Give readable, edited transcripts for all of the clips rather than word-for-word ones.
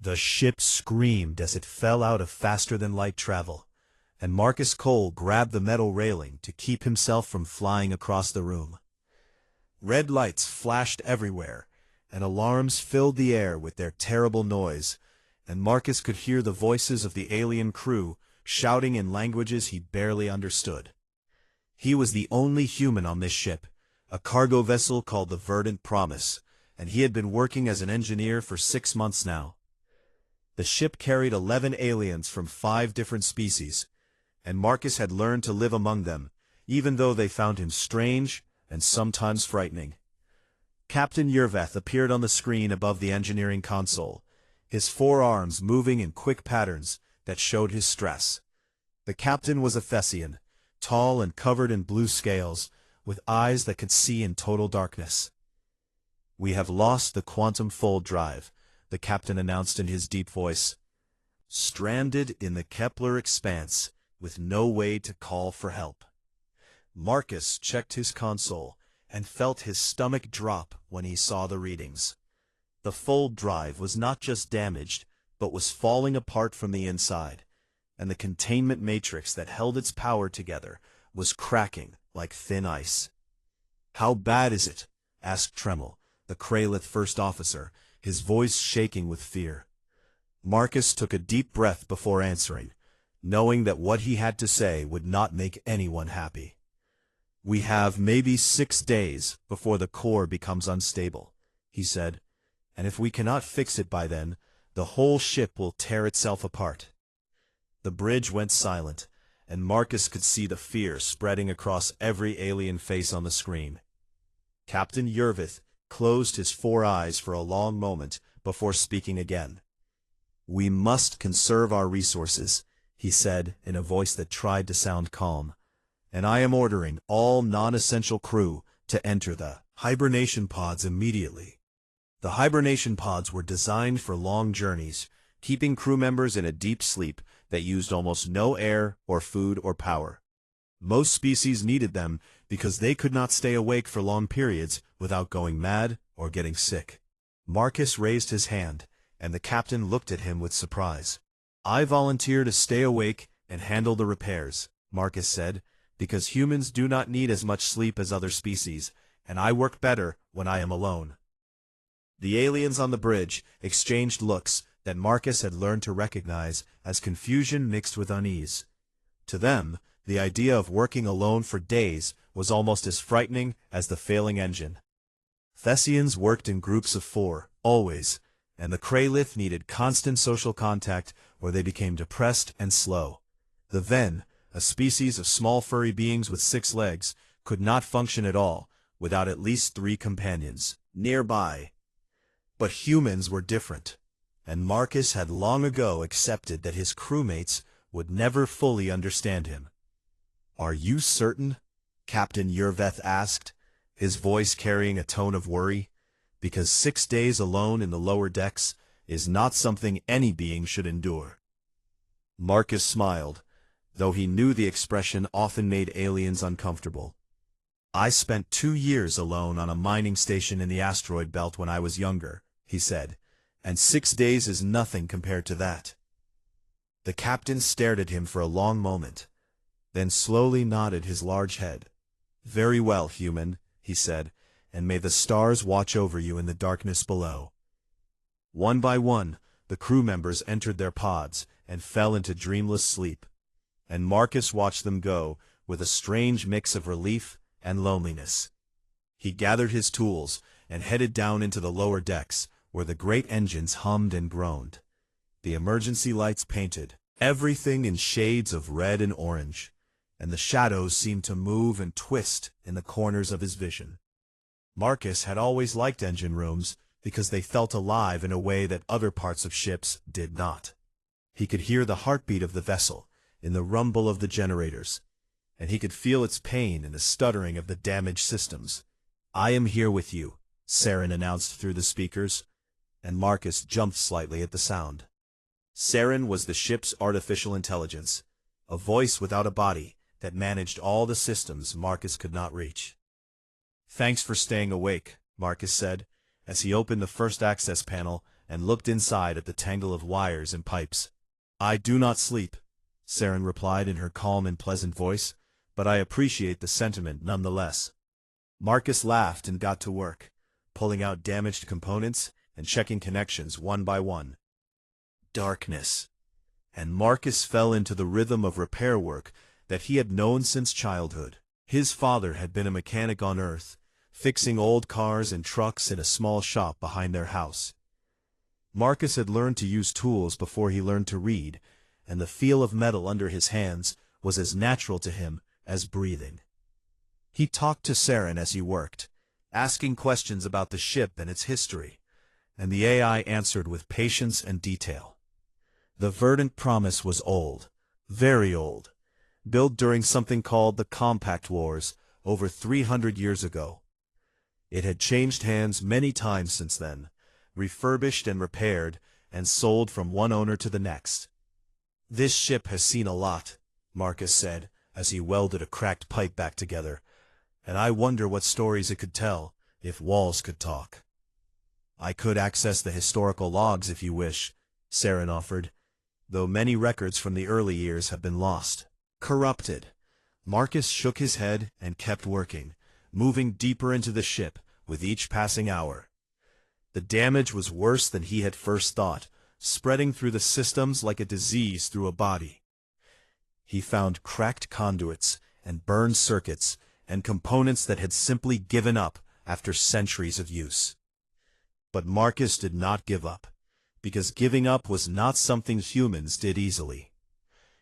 The ship screamed as it fell out of faster-than-light travel, and Marcus Cole grabbed the metal railing to keep himself from flying across the room. Red lights flashed everywhere, and alarms filled the air with their terrible noise, and Marcus could hear the voices of the alien crew shouting in languages he barely understood. He was the only human on this ship, a cargo vessel called the Verdant Promise, and he had been working as an engineer for 6 months now. The ship carried 11 aliens from 5 different species, and Marcus had learned to live among them, even though they found him strange and sometimes frightening. Captain Yerveth appeared on the screen above the engineering console, his 4 arms moving in quick patterns that showed his stress. The captain was a Thessian, tall and covered in blue scales, with eyes that could see in total darkness. "We have lost the quantum fold drive," the captain announced in his deep voice. "Stranded in the Kepler expanse, with no way to call for help." Marcus checked his console and felt his stomach drop when he saw the readings. The fold drive was not just damaged, but was falling apart from the inside, and the containment matrix that held its power together was cracking like thin ice. "How bad is it?" asked Tremel, the Kralith first officer, his voice shaking with fear. Marcus took a deep breath before answering, knowing that what he had to say would not make anyone happy. "We have maybe 6 days before the core becomes unstable," he said, "and if we cannot fix it by then, the whole ship will tear itself apart." The bridge went silent, and Marcus could see the fear spreading across every alien face on the screen. Captain Yervith closed his 4 eyes for a long moment before speaking again. "We must conserve our resources," he said in a voice that tried to sound calm, "and I am ordering all non-essential crew to enter the hibernation pods immediately." The hibernation pods were designed for long journeys, keeping crew members in a deep sleep that used almost no air or food or power. Most species needed them because they could not stay awake for long periods without going mad or getting sick. Marcus raised his hand, and the captain looked at him with surprise. "I volunteer to stay awake and handle the repairs," Marcus said, "because humans do not need as much sleep as other species, and I work better when I am alone." The aliens on the bridge exchanged looks that Marcus had learned to recognize as confusion mixed with unease. To them, the idea of working alone for days was almost as frightening as the failing engine. Thessians worked in groups of 4, always, and the Kralith needed constant social contact or they became depressed and slow. The Ven, a species of small furry beings with 6 legs, could not function at all without at least 3 companions nearby. But humans were different, and Marcus had long ago accepted that his crewmates would never fully understand him. "Are you certain?" Captain Yerveth asked, his voice carrying a tone of worry, because 6 days alone in the lower decks is not something any being should endure. Marcus smiled, though he knew the expression often made aliens uncomfortable. "I spent 2 years alone on a mining station in the asteroid belt when I was younger," he said, "and 6 days is nothing compared to that." The captain stared at him for a long moment, then slowly nodded his large head. "Very well, human," he said, "and may the stars watch over you in the darkness below." One by one, the crew members entered their pods and fell into dreamless sleep, and Marcus watched them go with a strange mix of relief and loneliness. He gathered his tools and headed down into the lower decks, where the great engines hummed and groaned. The emergency lights painted everything in shades of red and orange, and the shadows seemed to move and twist in the corners of his vision. Marcus had always liked engine rooms because they felt alive in a way that other parts of ships did not. He could hear the heartbeat of the vessel in the rumble of the generators, and he could feel its pain in the stuttering of the damaged systems. "I am here with you," Saren announced through the speakers, and Marcus jumped slightly at the sound. Saren was the ship's artificial intelligence, a voice without a body that managed all the systems Marcus could not reach. "Thanks for staying awake," Marcus said, as he opened the first access panel and looked inside at the tangle of wires and pipes. "I do not sleep," Saren replied in her calm and pleasant voice, "but I appreciate the sentiment nonetheless." Marcus laughed and got to work, pulling out damaged components and checking connections one by one. Darkness. And Marcus fell into the rhythm of repair work that he had known since childhood. His father had been a mechanic on Earth, fixing old cars and trucks in a small shop behind their house. Marcus had learned to use tools before he learned to read, and the feel of metal under his hands was as natural to him as breathing. He talked to Saren as he worked, asking questions about the ship and its history, and the AI answered with patience and detail. The Verdant Promise was old, very old, built during something called the Compact Wars over 300 years ago. It had changed hands many times since then, refurbished and repaired, and sold from one owner to the next. "This ship has seen a lot," Marcus said, as he welded a cracked pipe back together, "and I wonder what stories it could tell, if walls could talk." "I could access the historical logs if you wish," Saren offered, "though many records from the early years have been lost. Corrupted." Marcus shook his head and kept working, moving deeper into the ship with each passing hour. The damage was worse than he had first thought, spreading through the systems like a disease through a body. He found cracked conduits and burned circuits and components that had simply given up after centuries of use. But Marcus did not give up, because giving up was not something humans did easily.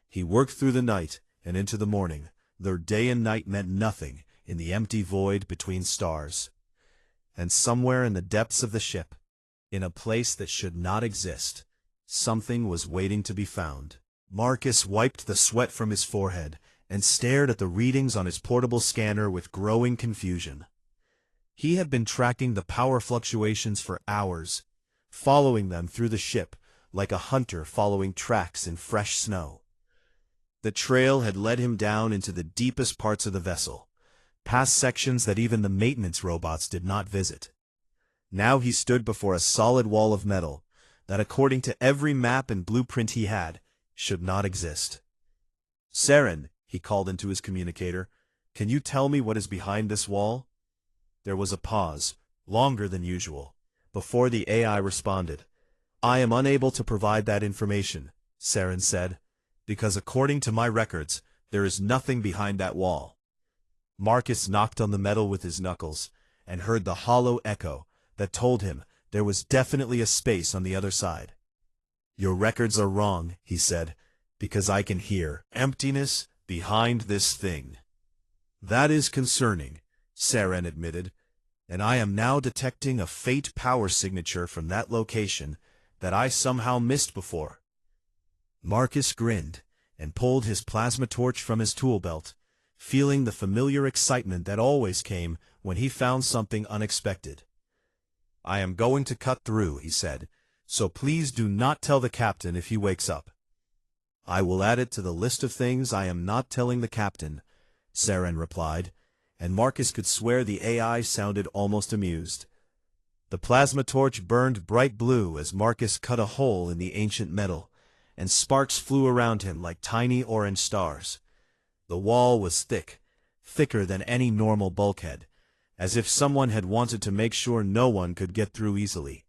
He worked through the night and into the morning, though day and night meant nothing in the empty void between stars. And somewhere in the depths of the ship, in a place that should not exist, something was waiting to be found. Marcus wiped the sweat from his forehead and stared at the readings on his portable scanner with growing confusion. He had been tracking the power fluctuations for hours, following them through the ship like a hunter following tracks in fresh snow. The trail had led him down into the deepest parts of the vessel, past sections that even the maintenance robots did not visit. Now he stood before a solid wall of metal that, according to every map and blueprint he had, should not exist. "Saren," he called into his communicator, "can you tell me what is behind this wall?" There was a pause, longer than usual, before the AI responded. "I am unable to provide that information," Saren said, "because according to my records, there is nothing behind that wall." Marcus knocked on the metal with his knuckles, and heard the hollow echo that told him there was definitely a space on the other side. "Your records are wrong," he said, "because I can hear emptiness behind this thing." "That is concerning," Saren admitted, "and I am now detecting a fate power signature from that location that I somehow missed before." Marcus grinned and pulled his plasma torch from his tool belt, feeling the familiar excitement that always came when he found something unexpected. "I am going to cut through," he said, "so please do not tell the captain if he wakes up." "I will add it to the list of things I am not telling the captain," Saren replied, and Marcus could swear the AI sounded almost amused. The plasma torch burned bright blue as Marcus cut a hole in the ancient metal, and sparks flew around him like tiny orange stars. The wall was thick, thicker than any normal bulkhead, as if someone had wanted to make sure no one could get through easily.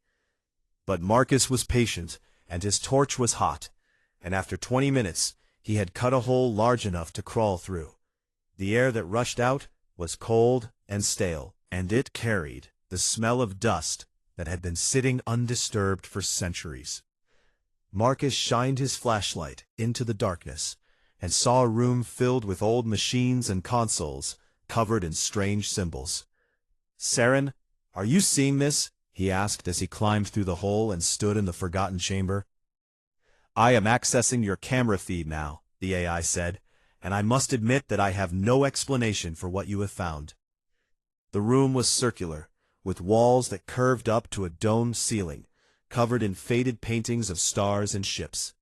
But Marcus was patient, and his torch was hot, and after 20 minutes he had cut a hole large enough to crawl through. The air that rushed out was cold and stale, and it carried the smell of dust that had been sitting undisturbed for centuries. Marcus shined his flashlight into the darkness, and saw a room filled with old machines and consoles covered in strange symbols. "Saren, are you seeing this?" he asked as he climbed through the hole and stood in the forgotten chamber. "I am accessing your camera feed now," the AI said, "and I must admit that I have no explanation for what you have found." The room was circular, with walls that curved up to a domed ceiling, covered in faded paintings of stars and ships.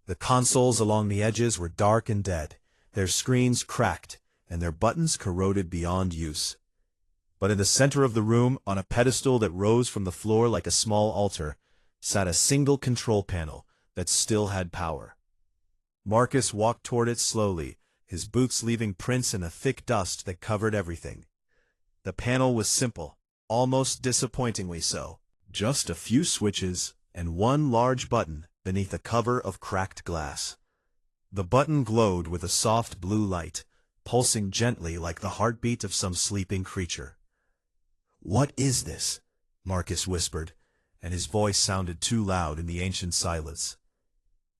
The consoles along the edges were dark and dead, their screens cracked, and their buttons corroded beyond use. But in the center of the room, on a pedestal that rose from the floor like a small altar, sat a single control panel that still had power. Marcus walked toward it slowly, his boots leaving prints in a thick dust that covered everything. The panel was simple, almost disappointingly so. Just a few switches and one large button beneath a cover of cracked glass. The button glowed with a soft blue light, pulsing gently like the heartbeat of some sleeping creature. "What is this?" Marcus whispered, and his voice sounded too loud in the ancient silence.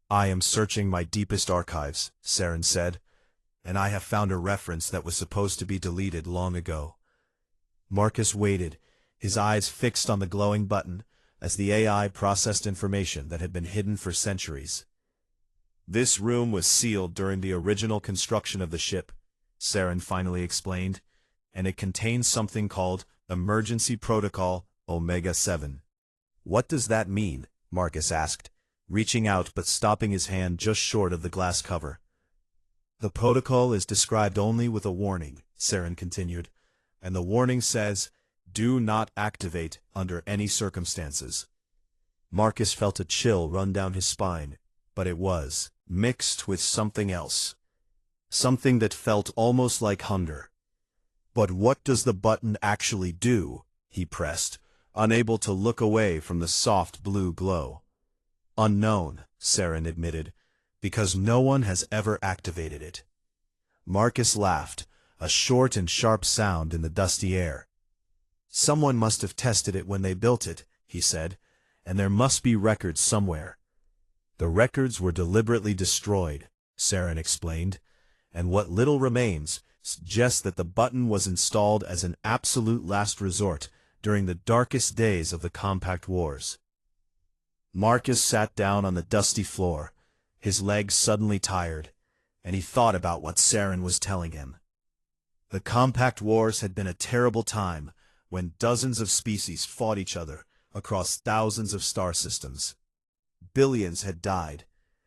"I am searching my deepest archives," Saren said, "and I have found a reference that was supposed to be deleted long ago." Marcus waited, his eyes fixed on the glowing button, as the AI processed information that had been hidden for centuries. "This room was sealed during the original construction of the ship," Saren finally explained, "and it contains something called Emergency Protocol Omega-7. "What does that mean?" Marcus asked, reaching out but stopping his hand just short of the glass cover. "The protocol is described only with a warning," Saren continued, "and the warning says, 'Do not activate under any circumstances.'" Marcus felt a chill run down his spine, but it was mixed with something else. Something that felt almost like hunger. "But what does the button actually do?" he pressed, unable to look away from the soft blue glow. "Unknown," Saren admitted, "because no one has ever activated it." Marcus laughed, a short and sharp sound in the dusty air. "Someone must have tested it when they built it," he said, "and there must be records somewhere." "The records were deliberately destroyed," Saren explained, "and what little remains suggests that the button was installed as an absolute last resort during the darkest days of the Compact Wars." Marcus sat down on the dusty floor, his legs suddenly tired, and he thought about what Saren was telling him. The Compact Wars had been a terrible time, when dozens of species fought each other across thousands of star systems. Billions had died,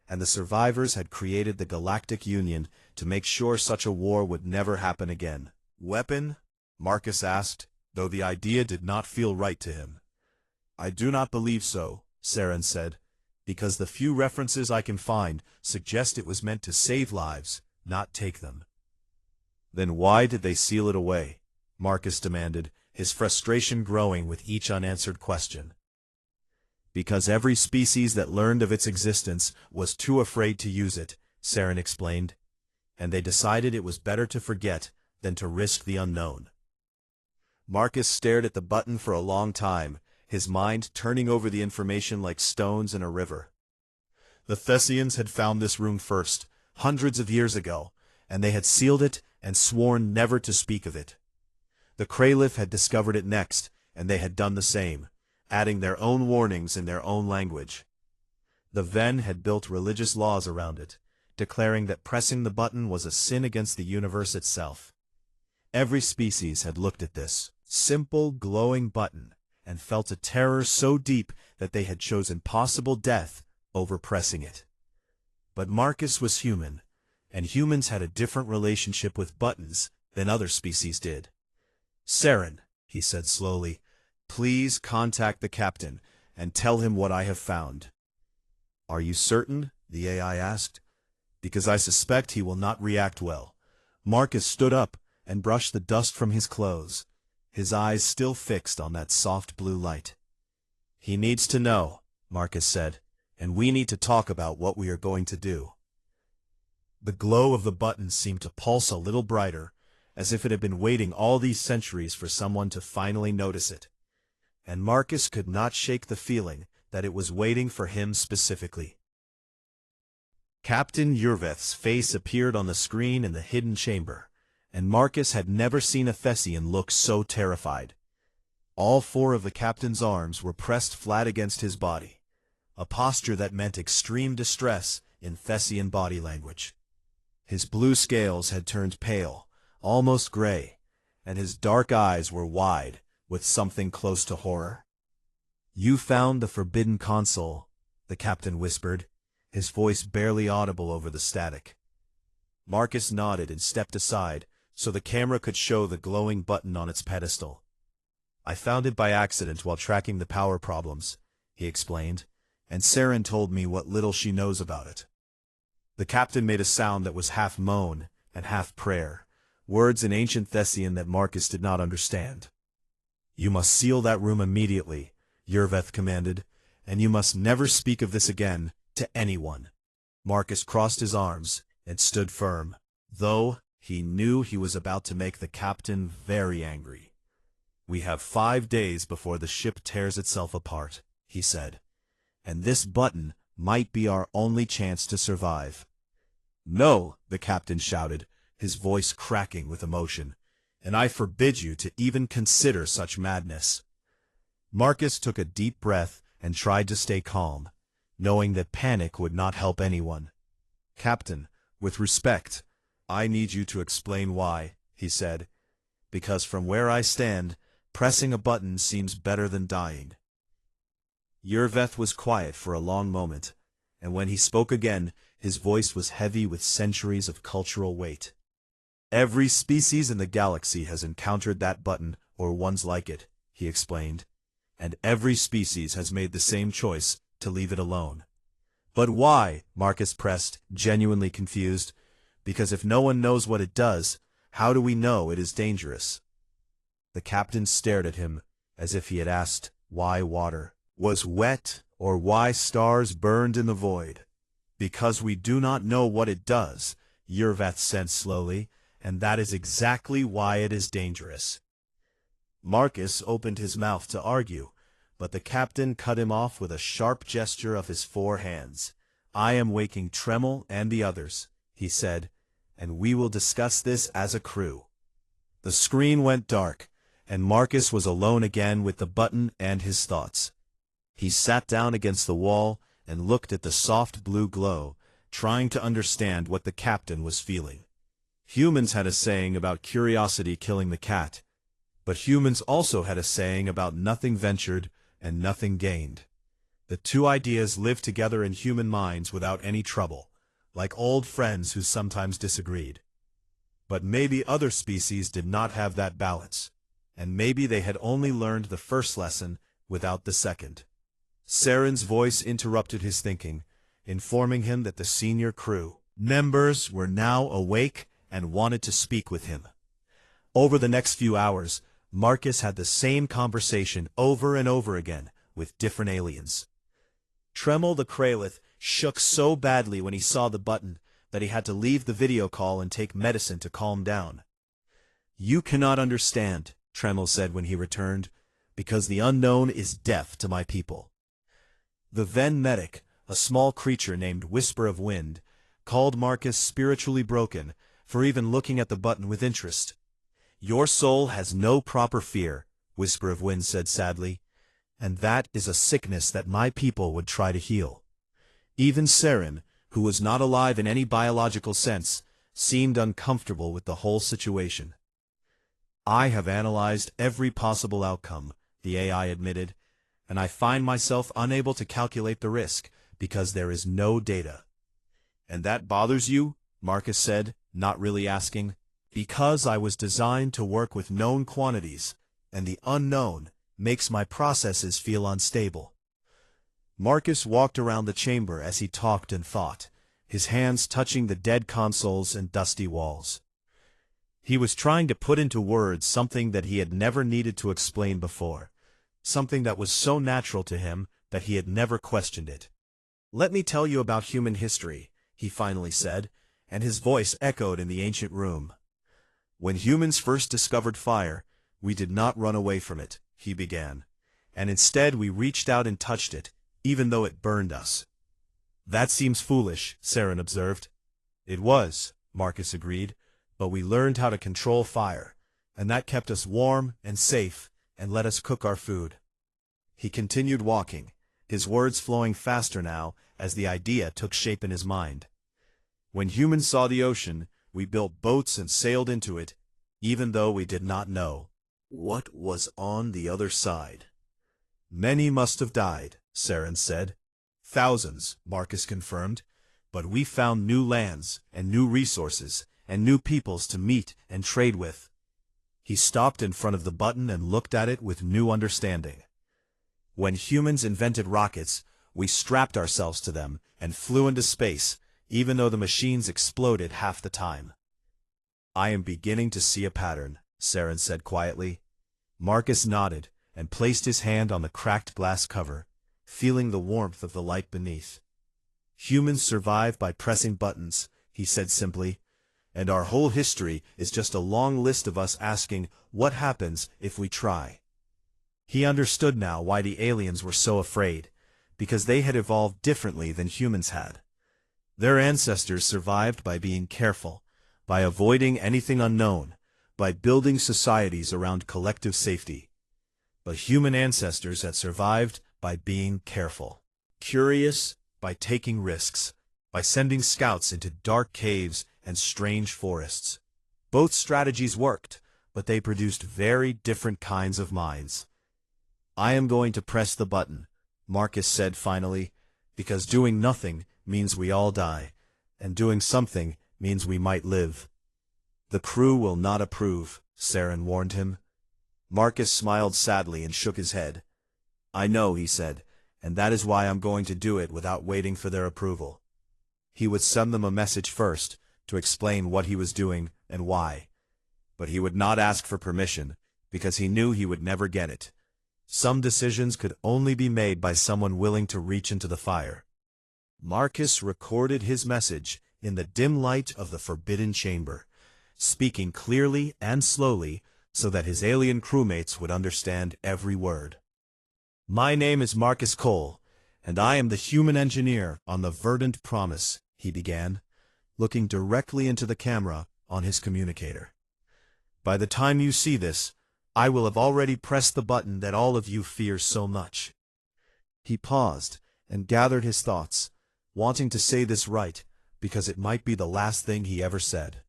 and the survivors had created the Galactic Union to make sure such a war would never happen again. "Weapon?" Marcus asked, though the idea did not feel right to him. "I do not believe so," Saren said, "because the few references I can find suggest it was meant to save lives, not take them." "Then why did they seal it away?" Marcus demanded, his frustration growing with each unanswered question. "Because every species that learned of its existence was too afraid to use it," Saren explained, "and they decided it was better to forget than to risk the unknown." Marcus stared at the button for a long time, his mind turning over the information like stones in a river. The Thessians had found this room first, hundreds of years ago, and they had sealed it and sworn never to speak of it. The Kralith had discovered it next, and they had done the same, adding their own warnings in their own language. The Ven had built religious laws around it, declaring that pressing the button was a sin against the universe itself. Every species had looked at this simple, glowing button and felt a terror so deep that they had chosen possible death over pressing it. But Marcus was human, and humans had a different relationship with buttons than other species did. "Saren," he said slowly, "please contact the captain and tell him what I have found." "Are you certain?" the AI asked. "Because I suspect he will not react well." Marcus stood up and brushed the dust from his clothes, his eyes still fixed on that soft blue light. "He needs to know," Marcus said, "and we need to talk about what we are going to do." The glow of the button seemed to pulse a little brighter, as if it had been waiting all these centuries for someone to finally notice it. And Marcus could not shake the feeling that it was waiting for him specifically. Captain Yurveth's face appeared on the screen in the hidden chamber, and Marcus had never seen a Thessian look so terrified. All four of the captain's arms were pressed flat against his body, a posture that meant extreme distress in Thessian body language. His blue scales had turned pale, almost gray, and his dark eyes were wide, with something close to horror. "You found the forbidden console," the captain whispered, his voice barely audible over the static. Marcus nodded and stepped aside, so the camera could show the glowing button on its pedestal. "I found it by accident while tracking the power problems. he explained, and Saren told me what little she knows about it. The captain made a sound that was half moan and half prayer, words in ancient Thessian that Marcus did not understand. "You must seal that room immediately," Yerveth commanded, "and you must never speak of this again to anyone." Marcus crossed his arms and stood firm, though he knew he was about to make the captain very angry. "We have 5 days before the ship tears itself apart," he said, "and this button might be our only chance to survive." "No," the captain shouted, his voice cracking with emotion, "and I forbid you to even consider such madness." Marcus took a deep breath and tried to stay calm, knowing that panic would not help anyone. "Captain, with respect, I need you to explain why," he said, "because from where I stand, pressing a button seems better than dying." Yerveth was quiet for a long moment, and when he spoke again, his voice was heavy with centuries of cultural weight. "Every species in the galaxy has encountered that button or ones like it," he explained, "and every species has made the same choice to leave it alone." "But why?" Marcus pressed, genuinely confused. "Because if no one knows what it does, how do we know it is dangerous?" The captain stared at him as if he had asked why water was wet or why stars burned in the void. "Because we do not know what it does," Yerveth said slowly, "and that is exactly why it is dangerous." Marcus opened his mouth to argue, but the captain cut him off with a sharp gesture of his 4 hands. "I am waking Tremel and the others," he said, "and we will discuss this as a crew." The screen went dark, and Marcus was alone again with the button and his thoughts. He sat down against the wall and looked at the soft blue glow, trying to understand what the captain was feeling. Humans had a saying about curiosity killing the cat, but humans also had a saying about nothing ventured and nothing gained. The two ideas lived together in human minds without any trouble, like old friends who sometimes disagreed. But maybe other species did not have that balance, and maybe they had only learned the first lesson without the second. Saren's voice interrupted his thinking, informing him that the senior crew members were now awake and wanted to speak with him. Over the next few hours, Marcus had the same conversation over and over again with different aliens. Tremel the Kralith shook so badly when he saw the button that he had to leave the video call and take medicine to calm down. "You cannot understand," Tremel said when he returned, "because the unknown is deaf to my people." The Ven medic, a small creature named Whisper of Wind, called Marcus spiritually broken for even looking at the button with interest. "Your soul has no proper fear," Whisper of Wind said sadly, "and that is a sickness that my people would try to heal." Even Saren, who was not alive in any biological sense, seemed uncomfortable with the whole situation. "I have analyzed every possible outcome," the AI admitted, "and I find myself unable to calculate the risk because there is no data." "And that bothers you?" Marcus said, not really asking. "Because I was designed to work with known quantities, and the unknown makes my processes feel unstable." Marcus walked around the chamber as he talked and thought, his hands touching the dead consoles and dusty walls. He was trying to put into words something that he had never needed to explain before, something that was so natural to him that he had never questioned it. "Let me tell you about human history," he finally said, and his voice echoed in the ancient room. "When humans first discovered fire, we did not run away from it," he began, "and instead we reached out and touched it, even though it burned us." "That seems foolish," Saren observed. "It was," Marcus agreed, "but we learned how to control fire, and that kept us warm and safe and let us cook our food." He continued walking, his words flowing faster now as the idea took shape in his mind. "When humans saw the ocean, we built boats and sailed into it, even though we did not know what was on the other side." "Many must have died," Saren said. "Thousands," Marcus confirmed, "but we found new lands and new resources and new peoples to meet and trade with." He stopped in front of the button and looked at it with new understanding. When humans invented rockets, we strapped ourselves to them and flew into space, even though the machines exploded half the time. I am beginning to see a pattern, Saren said quietly. Marcus nodded and placed his hand on the cracked glass cover, feeling the warmth of the light beneath. Humans survive by pressing buttons, he said simply, and our whole history is just a long list of us asking, what happens if we try? He understood now why the aliens were so afraid, because they had evolved differently than humans had. Their ancestors survived by being careful, by avoiding anything unknown, by building societies around collective safety. But human ancestors had survived by being careful, curious, by taking risks, by sending scouts into dark caves and strange forests. Both strategies worked, but they produced very different kinds of minds. I am going to press the button, Marcus said finally, because doing nothing means we all die, and doing something means we might live. The crew will not approve, Saren warned him. Marcus smiled sadly and shook his head. I know, he said, and that is why I'm going to do it without waiting for their approval. He would send them a message first, to explain what he was doing and why. But he would not ask for permission, because he knew he would never get it. Some decisions could only be made by someone willing to reach into the fire. Marcus recorded his message in the dim light of the forbidden chamber, speaking clearly and slowly so that his alien crewmates would understand every word. My name is Marcus Cole, and I am the human engineer on the Verdant Promise, he began, looking directly into the camera on his communicator. By the time you see this, I will have already pressed the button that all of you fear so much. He paused and gathered his thoughts, wanting to say this right, because it might be the last thing he ever said.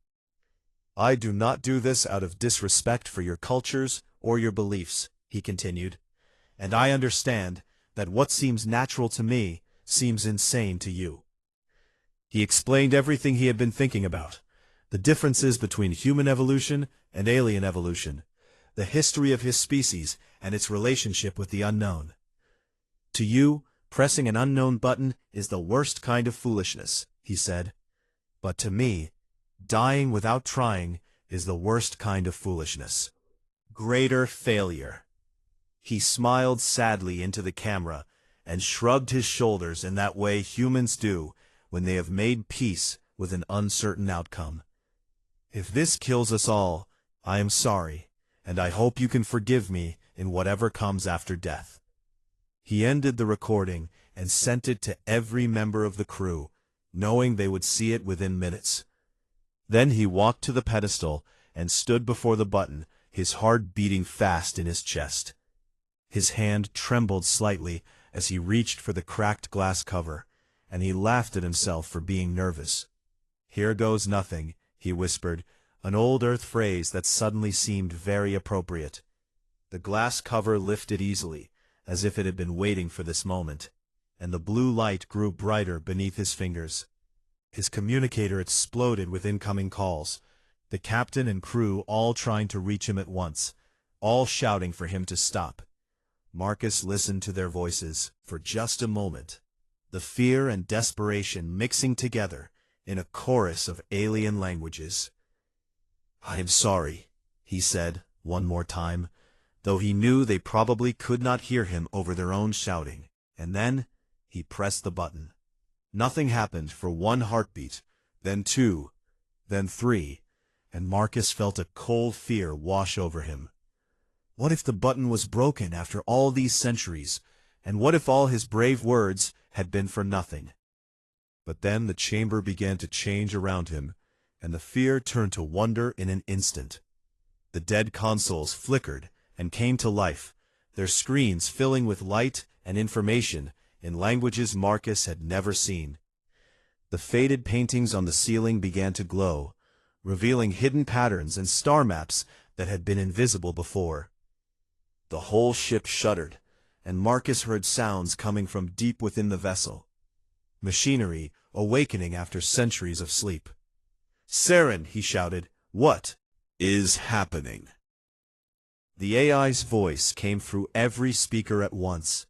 I do not do this out of disrespect for your cultures or your beliefs, he continued, and I understand that what seems natural to me seems insane to you. He explained everything he had been thinking about, the differences between human evolution and alien evolution, the history of his species and its relationship with the unknown. To you, pressing an unknown button is the worst kind of foolishness, he said. But to me, dying without trying is the worst kind of foolishness. Greater failure. He smiled sadly into the camera and shrugged his shoulders in that way humans do when they have made peace with an uncertain outcome. If this kills us all, I am sorry, and I hope you can forgive me in whatever comes after death. He ended the recording and sent it to every member of the crew, knowing they would see it within minutes. Then he walked to the pedestal and stood before the button, his heart beating fast in his chest. His hand trembled slightly as he reached for the cracked glass cover, and he laughed at himself for being nervous. Here goes nothing, he whispered, an old Earth phrase that suddenly seemed very appropriate. The glass cover lifted easily, as if it had been waiting for this moment, and the blue light grew brighter beneath his fingers. His communicator exploded with incoming calls, the captain and crew all trying to reach him at once, all shouting for him to stop. Marcus listened to their voices for just a moment, the fear and desperation mixing together in a chorus of alien languages. I am sorry, he said one more time, though he knew they probably could not hear him over their own shouting, and then he pressed the button. Nothing happened for one heartbeat, then two, then three, and Marcus felt a cold fear wash over him. What if the button was broken after all these centuries, and what if all his brave words had been for nothing? But then the chamber began to change around him, and the fear turned to wonder in an instant. The dead consoles flickered and came to life, their screens filling with light and information in languages Marcus had never seen. The faded paintings on the ceiling began to glow, revealing hidden patterns and star maps that had been invisible before. The whole ship shuddered, and Marcus heard sounds coming from deep within the vessel. Machinery awakening after centuries of sleep. Saren, he shouted, what is happening? The AI's voice came through every speaker at once,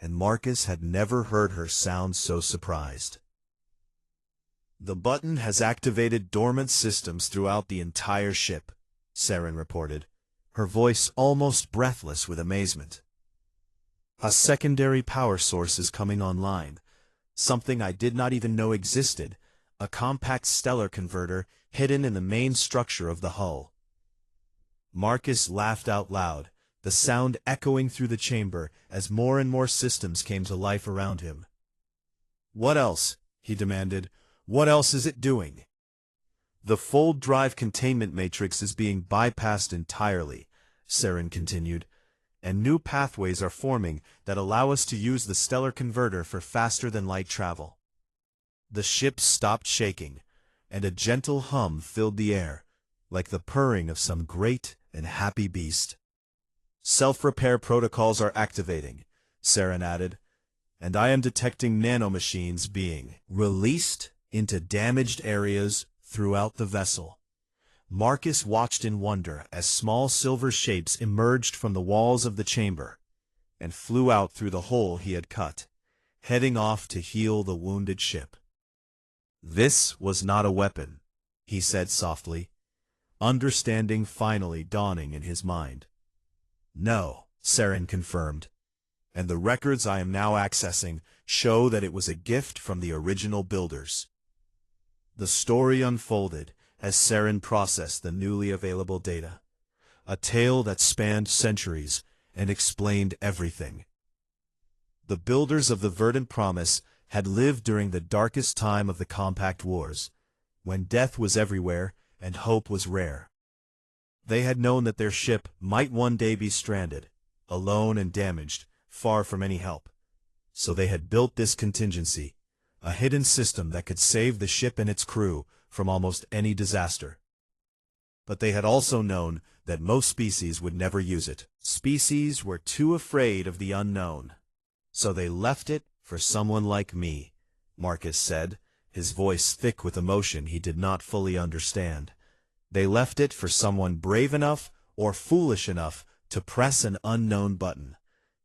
and Marcus had never heard her sound so surprised. "The button has activated dormant systems throughout the entire ship," Saren reported, her voice almost breathless with amazement. "A secondary power source is coming online, something I did not even know existed, a compact stellar converter hidden in the main structure of the hull." Marcus laughed out loud, the sound echoing through the chamber as more and more systems came to life around him. "What else?" he demanded. "What else is it doing?" "The fold drive containment matrix is being bypassed entirely," Saren continued, "and new pathways are forming that allow us to use the stellar converter for faster-than-light travel." The ship stopped shaking, and a gentle hum filled the air, like the purring of some great and happy beast. "Self-repair protocols are activating," Saren added, "and I am detecting nanomachines being released into damaged areas throughout the vessel." Marcus watched in wonder as small silver shapes emerged from the walls of the chamber and flew out through the hole he had cut, heading off to heal the wounded ship. "This was not a weapon," he said softly, understanding finally dawning in his mind. "No," Saren confirmed, "and the records I am now accessing show that it was a gift from the original builders." The story unfolded as Saren processed the newly available data, a tale that spanned centuries and explained everything. The builders of the Verdant Promise had lived during the darkest time of the Compact Wars, when death was everywhere and hope was rare. They had known that their ship might one day be stranded, alone and damaged, far from any help. So they had built this contingency, a hidden system that could save the ship and its crew from almost any disaster. But they had also known that most species would never use it. Species were too afraid of the unknown. "So they left it for someone like me," Marcus said, his voice thick with emotion he did not fully understand. "They left it for someone brave enough or foolish enough to press an unknown button,"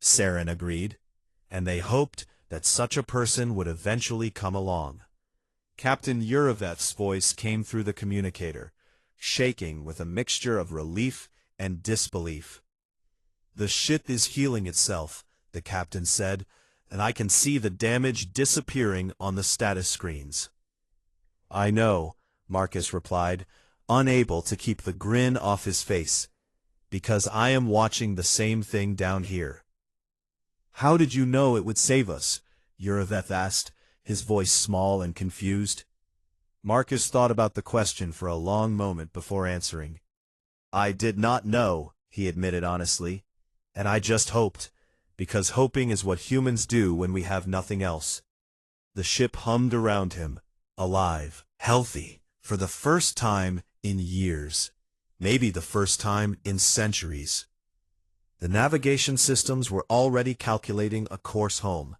Saren agreed, "and they hoped that such a person would eventually come along." Captain Uravet's voice came through the communicator, shaking with a mixture of relief and disbelief. "The ship is healing itself," the captain said, "and I can see the damage disappearing on the status screens." "I know," Marcus replied, unable to keep the grin off his face, "because I am watching the same thing down here." "How did you know it would save us?" Uravet asked, his voice small and confused. Marcus thought about the question for a long moment before answering. "I did not know," he admitted honestly, "and I just hoped, because hoping is what humans do when we have nothing else." The ship hummed around him, alive, healthy, for the first time in years, maybe the first time in centuries. The navigation systems were already calculating a course home,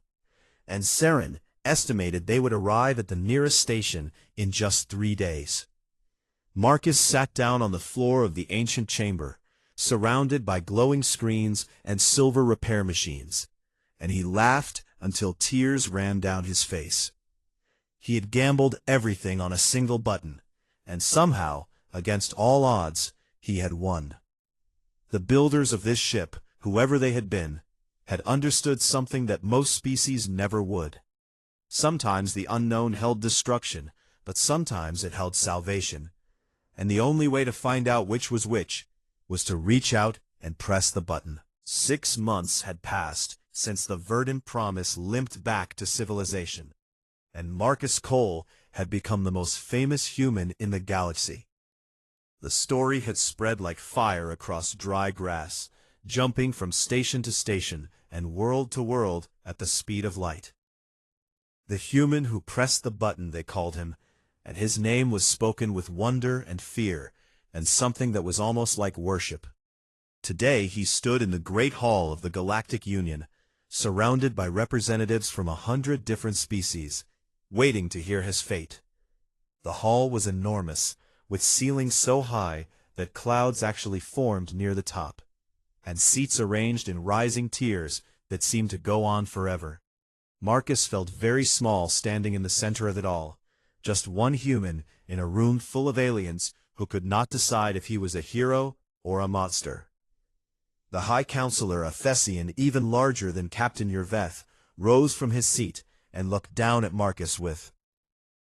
and Saren estimated they would arrive at the nearest station in just 3 days. Marcus sat down on the floor of the ancient chamber, surrounded by glowing screens and silver repair machines, and he laughed until tears ran down his face. He had gambled everything on a single button, and somehow, against all odds, he had won. The builders of this ship, whoever they had been, had understood something that most species never would. Sometimes the unknown held destruction, but sometimes it held salvation. And the only way to find out which was to reach out and press the button. 6 months had passed since the Verdant Promise limped back to civilization, and Marcus Cole had become the most famous human in the galaxy. The story had spread like fire across dry grass, jumping from station to station and world to world at the speed of light. The human who pressed the button, they called him, and his name was spoken with wonder and fear, and something that was almost like worship. Today he stood in the Great Hall of the Galactic Union, surrounded by representatives from 100 different species, waiting to hear his fate. The hall was enormous, with ceilings so high that clouds actually formed near the top, and seats arranged in rising tiers that seemed to go on forever. Marcus felt very small standing in the center of it all, just one human in a room full of aliens who could not decide if he was a hero or a monster. The High Counselor, a Thessian even larger than Captain Yerveth, rose from his seat and looked down at Marcus with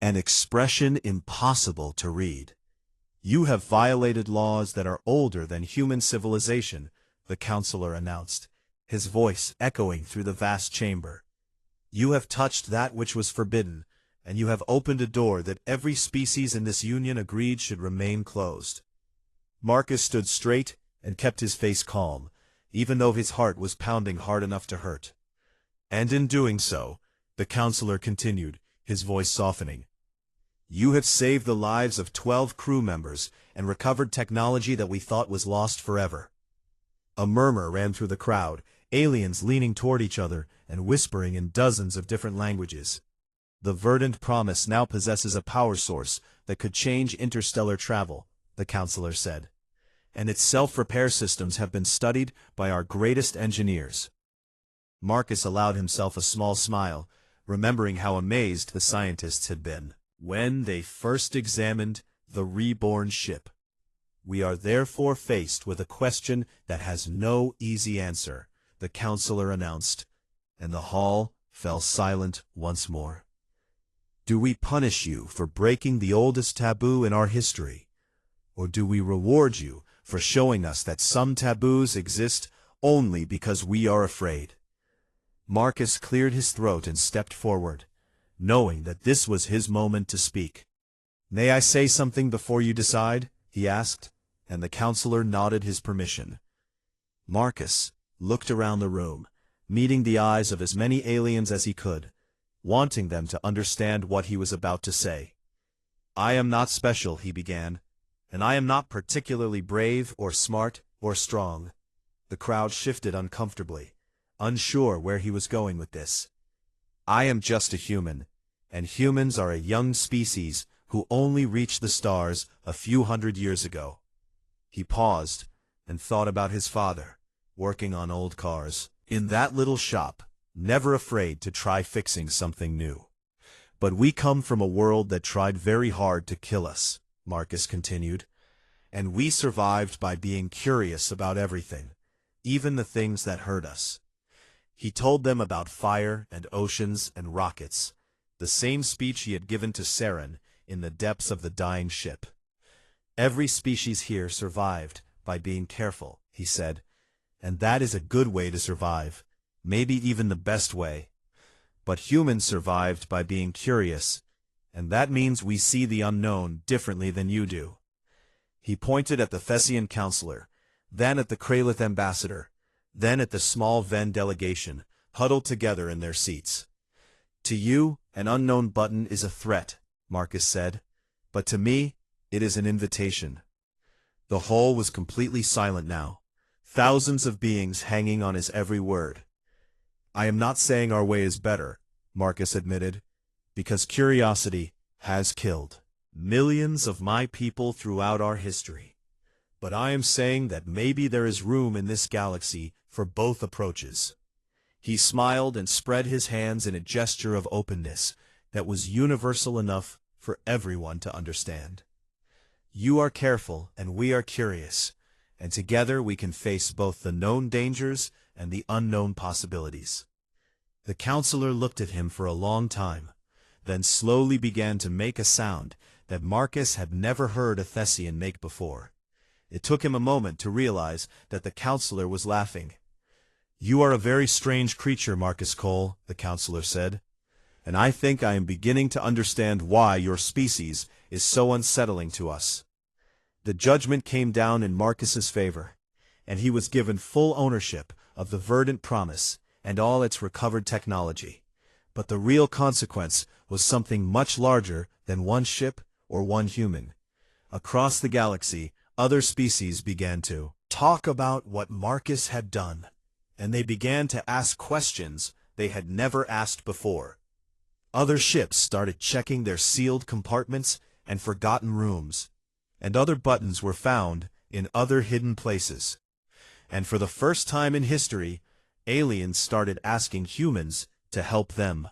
an expression impossible to read. "You have violated laws that are older than human civilization," the Counselor announced, his voice echoing through the vast chamber. "You have touched that which was forbidden, and you have opened a door that every species in this union agreed should remain closed." Marcus stood straight and kept his face calm, even though his heart was pounding hard enough to hurt. "And in doing so," the Counselor continued, his voice softening, "you have saved the lives of 12 crew members and recovered technology that we thought was lost forever." A murmur ran through the crowd, aliens leaning toward each other and whispering in dozens of different languages. "The verdant promise now possesses a power source that could change interstellar travel," the Counselor said, "and its self-repair systems have been studied by our greatest engineers." Marcus allowed himself a small smile, remembering how amazed the scientists had been when they first examined the reborn ship. "We are therefore faced with a question that has no easy answer," the Counselor announced, and the hall fell silent once more. "Do we punish you for breaking the oldest taboo in our history? Or do we reward you for showing us that some taboos exist only because we are afraid?" Marcus cleared his throat and stepped forward, knowing that this was his moment to speak. "May I say something before you decide?" he asked, and the Counselor nodded his permission. Marcus looked around the room, meeting the eyes of as many aliens as he could, wanting them to understand what he was about to say. "I am not special," he began, "and I am not particularly brave or smart or strong." The crowd shifted uncomfortably, unsure where he was going with this. "I am just a human, and humans are a young species who only reached the stars a few hundred years ago." He paused and thought about his father, working on old cars, in that little shop, never afraid to try fixing something new. "But we come from a world that tried very hard to kill us," Marcus continued, "and we survived by being curious about everything, even the things that hurt us." He told them about fire and oceans and rockets, the same speech he had given to Saren in the depths of the dying ship. "Every species here survived by being careful," he said, "and that is a good way to survive, maybe even the best way. But humans survived by being curious, and that means we see the unknown differently than you do." He pointed at the Thessian Counselor, then at the Kralith ambassador, then at the small Ven delegation, huddled together in their seats. "To you, an unknown button is a threat," Marcus said, "but to me, it is an invitation." The hall was completely silent now, thousands of beings hanging on his every word. "I am not saying our way is better," Marcus admitted, "because curiosity has killed millions of my people throughout our history. But I am saying that maybe there is room in this galaxy for both approaches." He smiled and spread his hands in a gesture of openness that was universal enough for everyone to understand. "You are careful and we are curious, and together we can face both the known dangers and the unknown possibilities." The Counselor looked at him for a long time, then slowly began to make a sound that Marcus had never heard a Thessian make before. It took him a moment to realize that the Counselor was laughing. "You are a very strange creature, Marcus Cole," the Counselor said, "and I think I am beginning to understand why your species is so unsettling to us." The judgment came down in Marcus's favor, and he was given full ownership of the verdant promise and all its recovered technology. But the real consequence was something much larger than one ship or one human. Across the galaxy, other species began to talk about what Marcus had done, and they began to ask questions they had never asked before. Other ships started checking their sealed compartments and forgotten rooms, and other buttons were found in other hidden places. And for the first time in history, Aliens started asking humans to help them.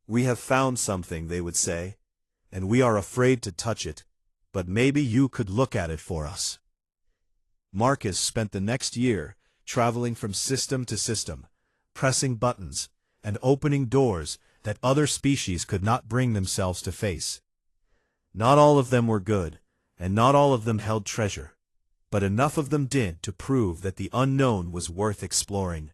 "We have found something," they would say, "and we are afraid to touch it, but maybe you could look at it for us." Marcus spent the next year traveling from system to system, pressing buttons, and opening doors that other species could not bring themselves to face. Not all of them were good, and not all of them held treasure, but enough of them did to prove that the unknown was worth exploring.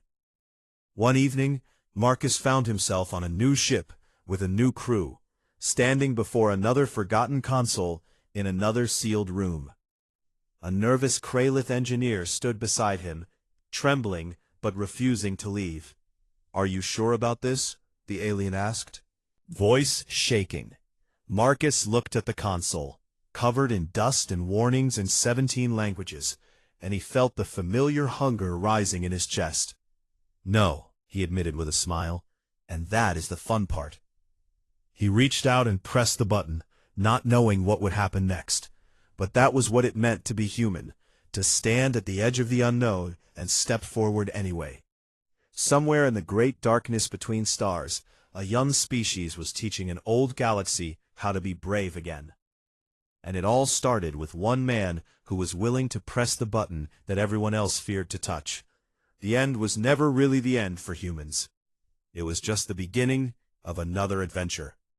One evening, Marcus found himself on a new ship with a new crew, standing before another forgotten console in another sealed room. A nervous Kralith engineer stood beside him, trembling but refusing to leave. "Are you sure about this?" the alien asked. Voice shaking, Marcus looked at the console, covered in dust and warnings in 17 languages, and he felt the familiar hunger rising in his chest. "No," he admitted with a smile, "and that is the fun part." He reached out and pressed the button, not knowing what would happen next. But that was what it meant to be human, to stand at the edge of the unknown and step forward anyway. Somewhere in the great darkness between stars, a young species was teaching an old galaxy how to be brave again. And it all started with one man who was willing to press the button that everyone else feared to touch. The end was never really the end for humans. It was just the beginning of another adventure.